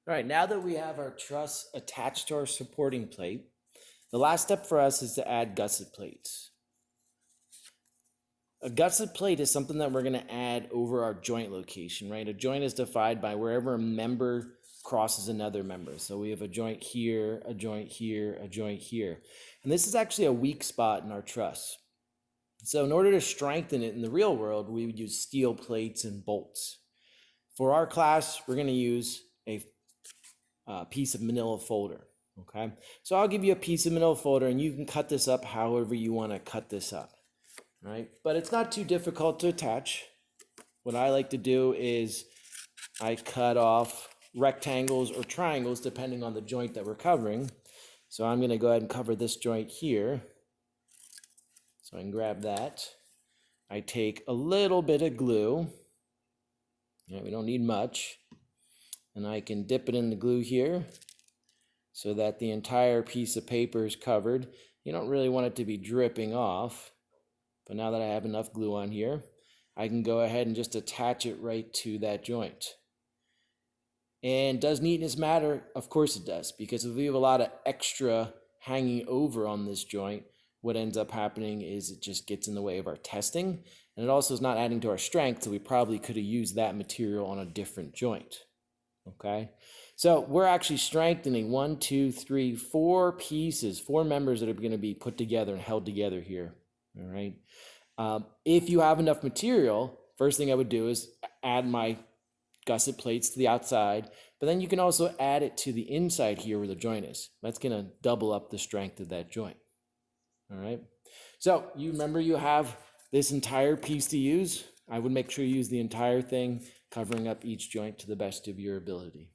All right, now that we have our truss attached to our supporting plate, the last step for us is to add gusset plates. A gusset plate is something that we're going to add over our joint location, right? A joint is defined by wherever a member crosses another member. So we have a joint here, a joint here, a joint here. And this is actually a weak spot in our truss. So in order to strengthen it in the real world, we would use steel plates and bolts. For our class, we're going to use a piece of manila folder. Okay, so I'll give you a piece of manila folder and you can cut this up however you want to cut this up. Right, but it's not too difficult to attach. What I like to do is I cut off rectangles or triangles depending on the joint that we're covering. So I'm going to go ahead and cover this joint here. So I can grab that. I take a little bit of glue. Yeah, we don't need much. And I can dip it in the glue here so that the entire piece of paper is covered. You don't really want it to be dripping off. But now that I have enough glue on here, I can go ahead and just attach it right to that joint. And does neatness matter? Of course it does, because if we have a lot of extra hanging over on this joint, what ends up happening is it just gets in the way of our testing, and it also is not adding to our strength, so we probably could have used that material on a different joint. Okay, so we're actually strengthening 1, 2, 3, 4 pieces, 4 members that are going to be put together and held together here. All right. If you have enough material, first thing I would do is add my gusset plates to the outside, but then you can also add it to the inside here where the joint is. That's going to double up the strength of that joint. All right. So you remember you have this entire piece to use. I would make sure you use the entire thing, covering up each joint to the best of your ability.